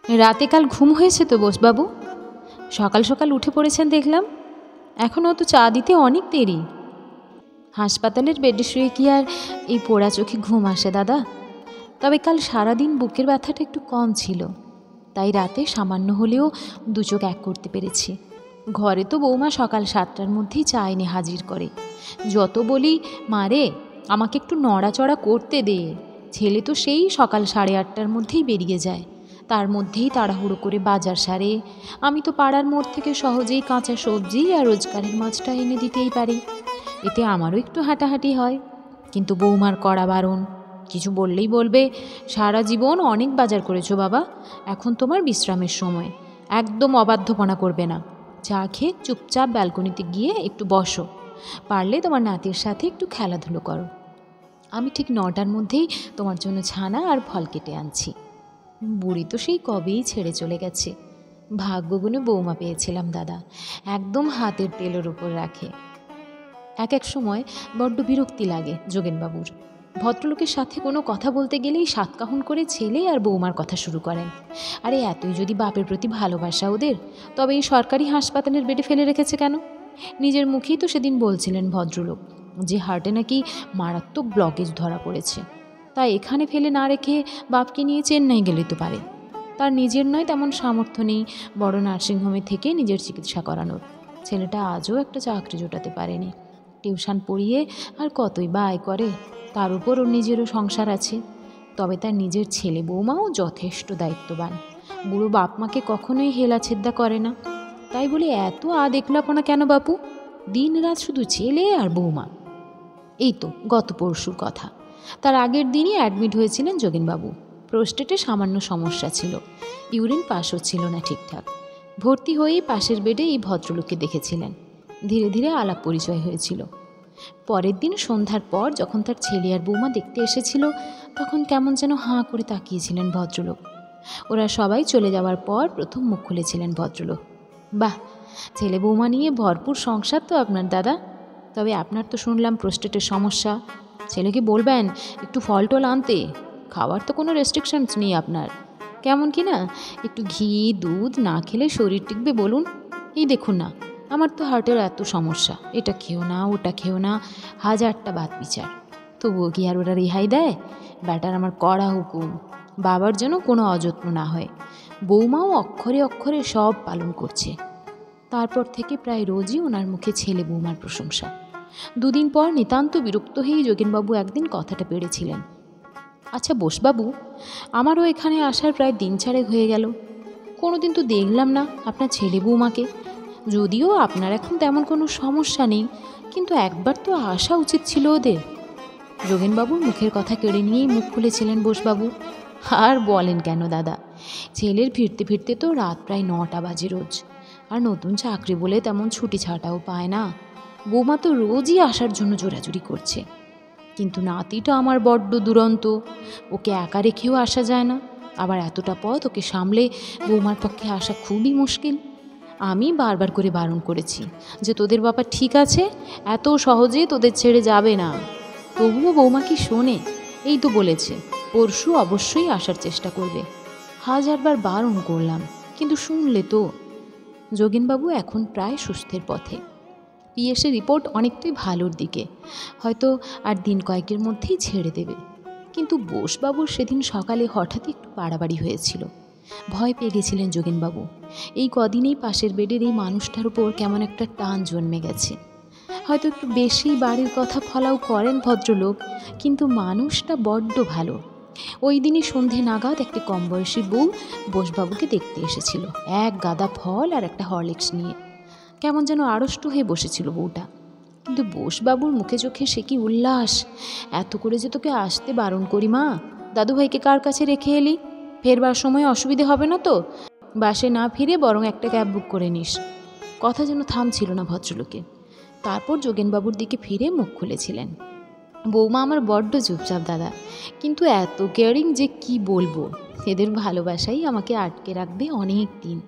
রাতে কাল ঘুম হয়েছে তো বোসবাবু? সকাল সকাল উঠে পড়েছেন দেখলাম। এখনও তো চা দিতে অনেক দেরি। হাসপাতালের বেডে শুয়ে কি আর এই পোড়া চোখে ঘুম আসে দাদা? তবে কাল সারাদিন বুকের ব্যথাটা একটু কম ছিল, তাই রাতে সামান্য হলেও দু চোখ এক করতে পেরেছি। ঘরে তো বৌমা সকাল 7টার মধ্যেই চা এনে হাজির করে। যত বলি মা রে আমাকে একটু নড়াচড়া করতে দে, ছেলে তো সেই সকাল 8:30টার মধ্যেই বেরিয়ে যায়। তার মধ্যেই তাড়াহুড়ো করে বাজার সারে। আমি তো পাড়ার মোড় থেকে সহজেই কাঁচা সবজি আর রোজগারের মাছটা এনে দিতেই পারি, এতে আমারও একটু হাঁটাহাঁটি হয়। কিন্তু বৌমার কড়া বারণ, কিছু বললেই বলবে সারা জীবন অনেক বাজার করেছো বাবা, এখন তোমার বিশ্রামের সময়, একদম অবাধ্যপনা করবে না। চা খেয়ে চুপচাপ ব্যালকনিতে গিয়ে একটু বসো, পারলে তোমার নাতির সাথে একটু খেলাধুলো করো। আমি ঠিক 9টার মধ্যেই তোমার জন্য ছানা আর ফল কেটে আনছি। বুড়ি তো সেই কবেই ছেড়ে চলে গেছে। ভাগ্যগুণে বৌমা পেয়েছিলাম দাদা, একদম হাতের তেলের উপর রাখে। এক এক সময় বড্ড বিরক্তি লাগে যোগেনবাবুর। ভদ্রলোকের সাথে কোনো কথা বলতে গেলেই সাতকাহন করে ছেলে আর বৌমার কথা শুরু করেন। আরে এতই যদি বাপের প্রতি ভালোবাসা ওদের, তবে এই সরকারি হাসপাতালের বেডে ফেলে রেখেছে কেন? নিজের মুখেই তো সেদিন বলছিলেন ভদ্রলোক যে হার্টে নাকি মারাত্মক ব্লকেজ ধরা পড়েছে। তাই এখানে ফেলে না রেখে বাপকে নিয়ে চেন্নাই গেলে তো পারে। তার নিজের নয় তেমন সামর্থ্য নেই বড় নার্সিংহোমে থেকে নিজের চিকিৎসা করানোর। ছেলেটা আজও একটা চাকরি জোটাতে পারেনি। টিউশন পড়িয়ে আর কতই বা আয় করে, তার উপর ওর নিজেরও সংসার আছে। তবে তার নিজের ছেলে বৌমাও যথেষ্ট দায়িত্ববান। বুড়ো বাপ মাকে কখনোই হেলা ছেদ্দা করে না। তাই বলে এত দেখলাপনা কেন বাপু? দিন রাত শুধু ছেলে আর বৌমা। এই তো গত পরশুর কথা, তার আগের দিনই অ্যাডমিট হয়েছিলেন যোগেনবাবু। প্রোস্টেটে সামান্য সমস্যা ছিল, ইউরিন পাস হচ্ছিল না ঠিকঠাক। ভর্তি হয়েই পাশের বেডে এই ভদ্রলোককে দেখেছিলেন। ধীরে ধীরে আলাপ পরিচয় হয়েছিল। পরের দিন সন্ধ্যার পর যখন তার ছেলে আর বৌমা দেখতে এসেছিল, তখন কেমন যেন হাঁ করে তাকিয়েছিলেন ভদ্রলোক। ওরা সবাই চলে যাওয়ার পর প্রথম মুখ খুলেছিলেন ভদ্রলোক। বাহ, ছেলে বৌমা নিয়ে ভরপুর সংসার তো আপনার দাদা। তবে আপনার তো শুনলাম প্রোস্টেটের সমস্যা। ছেলেকে বলবেন একটু ফল টল আনতে। খাওয়ার তো কোনো রেস্ট্রিকশনস নেই আপনার। কেমন কি না, একটু ঘি দুধ না খেলে শরীর টিকবে বলুন? এই দেখুন না, আমার তো হার্টের এত সমস্যা, এটা খেও না ওটা খেও না, হাজারটা বাত বিচার, তবুও কি আর ওরা রেহাই দেয়? ব্যাটার আমার কড়া হুকুম, বাবার যেন কোনো অযত্ন না হয়। বৌমাও অক্ষরে অক্ষরে সব পালন করছে। তারপর থেকে প্রায় রোজই ওনার মুখে ছেলে বৌমার প্রশংসা। দুদিন পর নিতান্ত বিরক্ত হয়েই যোগেনবাবু একদিন কথাটা পেড়েছিলেন। আচ্ছা বোসবাবু, আমারও এখানে আসার প্রায় দিন চারেক হয়ে গেল, কোনো দিন তো দেখলাম না আপনার ছেলে বৌমাকে। যদিও আপনার এখন তেমন কোনো সমস্যা নেই, কিন্তু একবার তো আসা উচিত ছিল ওদের। যোগেনবাবুর মুখের কথা কেড়ে নিয়েই মুখ খুলেছিলেন বোসবাবু। আর বলেন কেন দাদা, ছেলের ফিরতে ফিরতে তো রাত প্রায় 9টা বাজে রোজ। আর নতুন চাকরি বলে তেমন ছুটি ছাটাও পায় না। বৌমা তো রোজই আসার জন্য জোরাজুরি করছে। কিন্তু নাতিটা আমার বড্ড দুরন্ত, ওকে একা রেখেও আসা যায় না। আবার এতটা পথ ওকে সামলে বৌমার পক্ষে আসা খুবই মুশকিল। আমি বারবার করে বারণ করেছি যে তোদের বাবা ঠিক আছে, এত সহজে তোদের ছেড়ে যাবে না। তবুও বৌমা কি শোনে? এই তো বলেছে পরশু অবশ্যই আসার চেষ্টা করবে। হাজারবার বারণ করলাম, কিন্তু শুনলে তো? যোগেনবাবু এখন প্রায় সুস্থের পথে। পিএসএ রিপোর্ট অনেকটাই ভালোর দিকে, হয়তো আর দিন কয়েকের মধ্যেই ছেড়ে দেবে। কিন্তু বোসবাবুর সেদিন সকালে হঠাৎ একটু বাড়াবাড়ি হয়েছিল। ভয় পেয়ে গেছিলেন যোগেনবাবু। এই কদিনেই পাশের বেডের এই মানুষটার উপর কেমন একটা টান জন্মে গেছে। হয়তো একটু বেশি বাড়ির কথা ফলাও করেন ভদ্রলোক, কিন্তু মানুষটা বড্ড ভালো। ওই দিনই সন্ধে নাগাদ একটি কম বয়সী বউ বোসবাবুকে দেখতে এসেছিল, এক গাদা ফল আর একটা হরলিক্স নিয়ে। কেমন যেন আড়ষ্ট হয়ে বসেছিল বউটা, কিন্তু বোসবাবুর মুখে চোখে সে কি উল্লাস! এত করে যে তোকে আসতে বারণ করি মা, দাদুভাইকে কার কাছে রেখে এলি? ফেরবার সময় অসুবিধে হবে না তো? বাসে না ফিরে বরং একটা ক্যাব বুক করে নিস। কথা যেন থামছিল না ভদ্রলোকে। তারপর যোগেনবাবুর দিকে ফিরে মুখ খুলেছিলেন। বৌমা আমার বড্ড চুপচাপ দাদা, কিন্তু এত কেয়ারিং যে কি বলবো। এদের ভালোবাসাই আমাকে আটকে রাখবে অনেক দিন।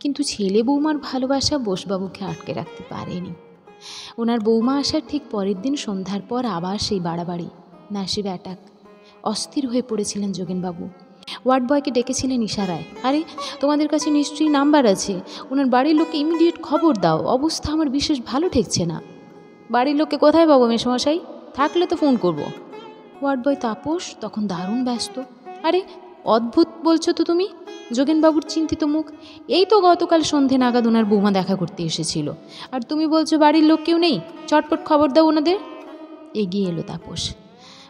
কিন্তু ছেলে বৌমার ভালোবাসা বোসবাবুকে আটকে রাখতে পারেনি। ওনার বৌমা আসার ঠিক পরের দিন সন্ধ্যার পর আবার সেই বাড়াবাড়ি, ম্যাসিভ অ্যাটাক। অস্থির হয়ে পড়েছিলেন যোগেনবাবু। ওয়ার্ড বয়কে ডেকেছিলেন ইশারায়। আরে তোমাদের কাছে নিশ্চয়ই নাম্বার আছে, ওনার বাড়ির লোককে ইমিডিয়েট খবর দাও, অবস্থা আমার বিশেষ ভালো ঠেকছে না। বাড়ির লোককে কোথায় পাবো মেসমশাই? থাকলে তো ফোন করব। ওয়ার্ড বয় তাপস তখন দারুণ ব্যস্ত। আরে অদ্ভুত বলছো তো তুমি। যোগেনবাবুর চিন্তিত মুখ। এই তো গতকাল সন্ধে নাগাদ ওনার বৌমা দেখা করতে এসেছিল, আর তুমি বলছো বাড়ির লোক কেউ নেই? চটপট খবর দাও ওনাদের। এগিয়ে এলো তাপস।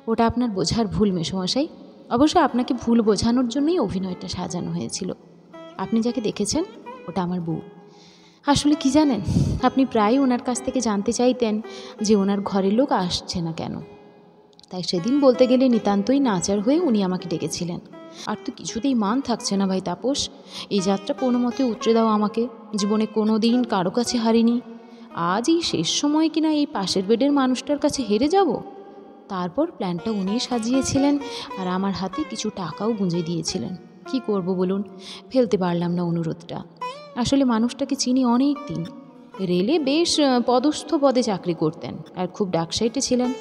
ওটা আপনার বোঝার ভুল মেসমশাই। অবশ্য আপনাকে ভুল বোঝানোর জন্যই অভিনয়টা সাজানো হয়েছিল। আপনি যাকে দেখেছেন ওটা আমার বউ। আসলে কি জানেন, আপনি প্রায়ই ওনার কাছ থেকে জানতে চাইতেন যে ওনার ঘরের লোক আসছে না কেন। তাই সেদিন বলতে গেলে নিতান্তই নাচার হয়ে উনি আমাকে ডেকেছিলেন। আর তো কিছুতেই মান থাকছে না ভাই তাপস। এই যাত্রা কোনো মতে উতরে দাও আমাকে। জীবনে কোনো দিন কারো কাছে হারিনি, আজ এই শেষ সময় কিনা এই পাশের বেডের মানুষটার কাছে হেরে যাব। তারপর প্ল্যানটা উনি সাজিয়েছিলেন আর আমার হাতে কিছু টাকাও গুঁজে দিয়েছিলেন। কি করব বলুন, ফেলতে পারলাম না অনুরোধটা। আসলে মানুষটাকে চিনি অনেক দিন, রেলে বেশ পদস্থ পদে চাকরি করতেন আর খুব ডাকসাইটে ছিলেন।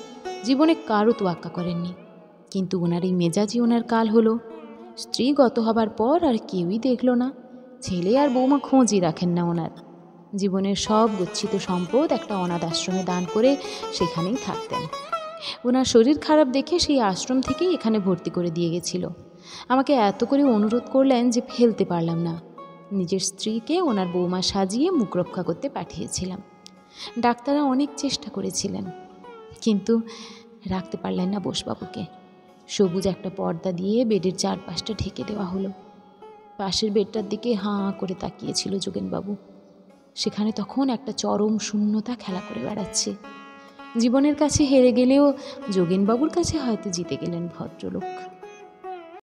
জীবনে কারো তোয়াক্কা করেননি, কিন্তু ওনার এই মেজাজি ওনার কাল হলো। স্ত্রী গত হবার পর আর কেউই দেখল না। ছেলে আর বৌমা খোঁজই রাখেন না ওনার। জীবনের সব গচ্ছিত সম্পদ একটা অনাথ আশ্রমে দান করে সেখানেই থাকতেন। ওনার শরীর খারাপ দেখে সেই আশ্রম থেকেই এখানে ভর্তি করে দিয়ে গেছিল। আমাকে এত করে অনুরোধ করলেন যে ফেলতে পারলাম না। নিজের স্ত্রীকে ওনার বৌমা সাজিয়ে মুখ রক্ষা করতে পাঠিয়েছিলাম। ডাক্তাররা অনেক চেষ্টা করেছিলেন, কিন্তু রাখতে পারলেন না বোসবাবুকে। সবুজ একটা পর্দা দিয়ে বেডের চারপাশটা ঢেকে দেওয়া হলো। পাশের বেডটার দিকে হাঁ করে তাকিয়েছিল যোগেনবাবু। সেখানে তখন একটা চরম শূন্যতা খেলা করে বেড়াচ্ছে। জীবনের কাছে হেরে গেলেও যোগেনবাবুর কাছে হয়তো জিতে গেলেন ভদ্রলোক।